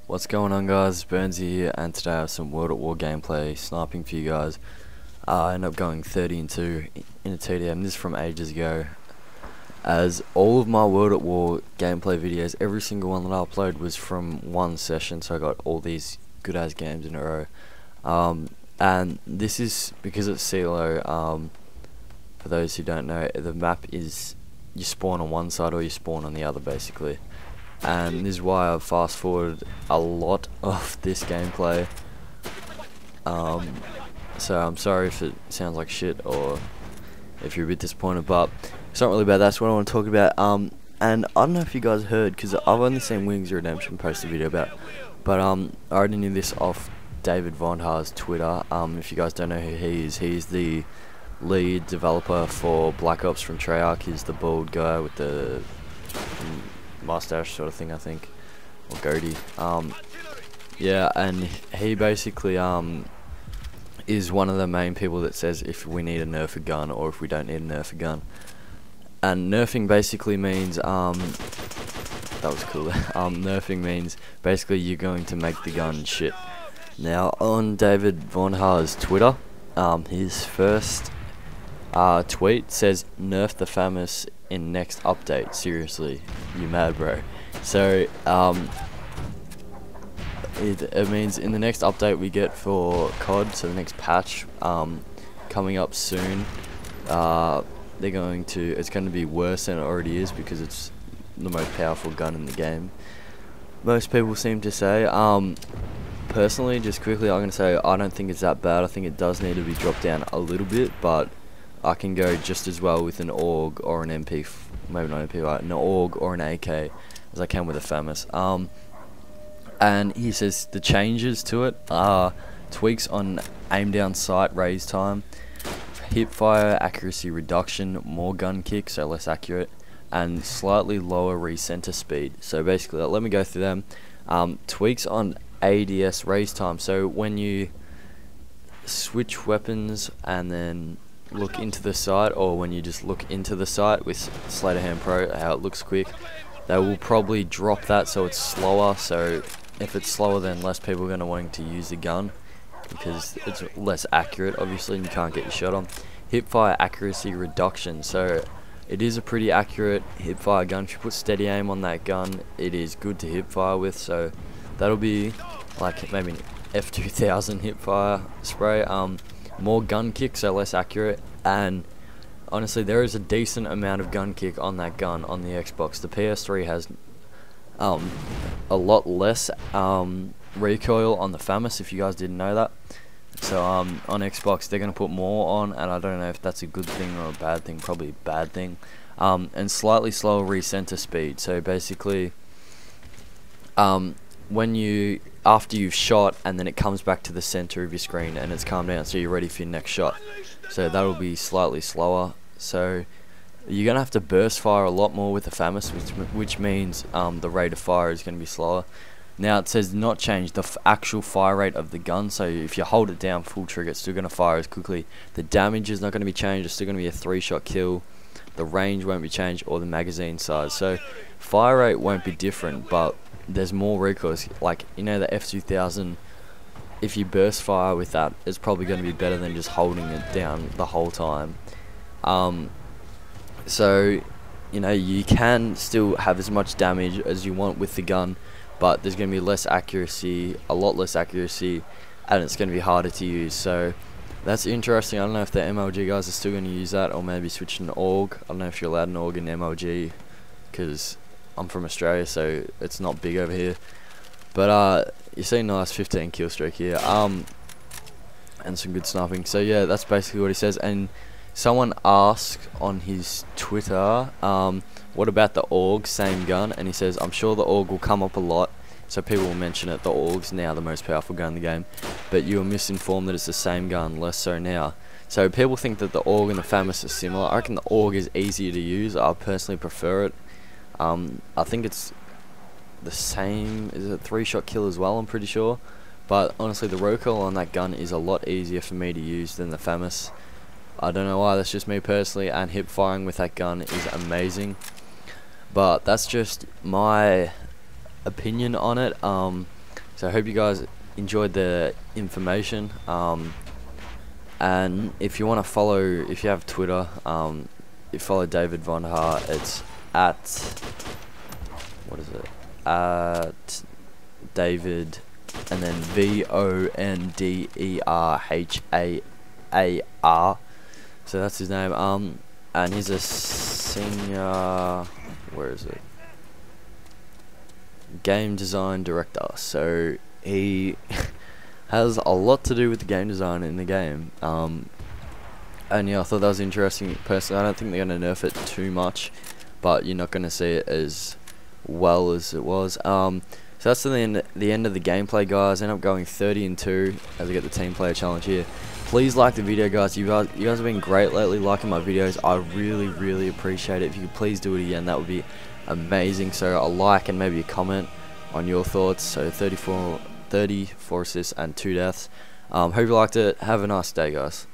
What's going on, guys? Burnsy here, and today I have some World at War gameplay sniping for you guys. I ended up going 30-2 in a TDM. This is from ages ago, as all of my World at War gameplay videos, every single one that I uploaded was from one session, so I got all these good ass games in a row. And this is because it's CLO. For those who don't know, the map is you spawn on one side or you spawn on the other, basically. And this is why I've fast forwarded a lot of this gameplay. So I'm sorry if it sounds like shit or if you're a bit disappointed, but it's not really bad. That's what I want to talk about. And I don't know if you guys heard, because I've only seen Wings Redemption post a video about it, but I already knew this off David Von Haar's Twitter. If you guys don't know who he is, he's the lead developer for Black Ops from Treyarch. He's the bald guy with the mustache sort of thing, I think, or goatee. Yeah, and he basically is one of the main people that says if we need to nerf a gun or if we don't need to nerf a gun. And nerfing basically means that was cool. Nerfing means basically you're going to make the gun shit. Now on David Von Haar's Twitter, his first tweet says, "Nerf the Famas in next update. Seriously, you mad, bro?" So it means in the next update we get for COD, so the next patch coming up soon, it's going to be worse than it already is because it's the most powerful gun in the game, most people seem to say. Personally, just quickly, I'm going to say I don't think it's that bad. I think it does need to be dropped down a little bit, but I can go just as well with an AUG or an MP, maybe not MP, right, an AUG or an AK as I can with a Famas. And he says the changes to it are tweaks on aim down sight raise time, hip fire accuracy reduction, more gun kick, so less accurate, and slightly lower recenter speed. So basically, let me go through them. Tweaks on ADS raise time, so when you switch weapons and then look into the sight, or when you just look into the sight with Slater Hand Pro, how it looks quick, they will probably drop that so it's slower. So if it's slower, then less people are going to wanting to use the gun because it's less accurate, obviously, and you can't get your shot on. Hip fire accuracy reduction, so it is a pretty accurate hip fire gun. If you put steady aim on that gun, it is good to hip fire with, so that'll be like maybe an F2000 hip fire spray. More gun kick, so less accurate, and honestly there is a decent amount of gun kick on that gun on the Xbox. The PS3 has a lot less recoil on the Famas, if you guys didn't know that. So on Xbox they're going to put more on, and I don't know if that's a good thing or a bad thing, probably a bad thing. And slightly slower recenter speed, so basically when after you've shot and then it comes back to the center of your screen and it's calmed down, so you're ready for your next shot, so that'll be slightly slower. So you're gonna have to burst fire a lot more with the Famas, which means the rate of fire is gonna be slower. Now it says not change the actual fire rate of the gun, so if you hold it down full trigger it's still gonna fire as quickly. The damage is not gonna be changed, it's still gonna be a 3-shot kill. The range won't be changed, or the magazine size, so fire rate won't be different, but there's more recoil. Like, you know, the F2000, if you burst fire with that, it's probably going to be better than just holding it down the whole time. So, you know, you can still have as much damage as you want with the gun, but there's going to be less accuracy, a lot less accuracy, and it's going to be harder to use. So that's interesting. I don't know if the MLG guys are still going to use that, or maybe switch to an AUG. I don't know if you're allowed an AUG in MLG, because I'm from Australia, so it's not big over here. But you see a nice 15 kill streak here, and some good sniping. So yeah, that's basically what he says. And someone asked on his Twitter, what about the AUG, same gun? And he says, I'm sure the AUG will come up a lot, so people will mention it. The AUG's now the most powerful gun in the game, but you were misinformed that it's the same gun, less so now. So people think that the AUG and the Famas are similar. I reckon the AUG is easier to use. I personally prefer it. I think it's the same, is it 3-shot kill as well, I'm pretty sure, but honestly the recoil on that gun is a lot easier for me to use than the Famas. I don't know why, that's just me personally, and hip firing with that gun is amazing. But that's just my opinion on it. So I hope you guys enjoyed the information. And if you want to follow, if you have Twitter, you follow David Von Haar. It's at, what is it? At David, and then VONDERHAAR. So that's his name. And he's a senior, where is it? Game design director. So he has a lot to do with the game design in the game. And yeah, I thought that was interesting. Personally, I don't think they're going to nerf it too much, but you're not going to see it as well as it was. So that's the end of the gameplay, guys. I end up going 30-2 as I get the team player challenge here. Please like the video, guys. You guys have been great lately liking my videos. I really appreciate it. If you could please do it again, that would be amazing. So a like and maybe a comment on your thoughts. So 34 assists and 2 deaths. Hope you liked it. Have a nice day, guys.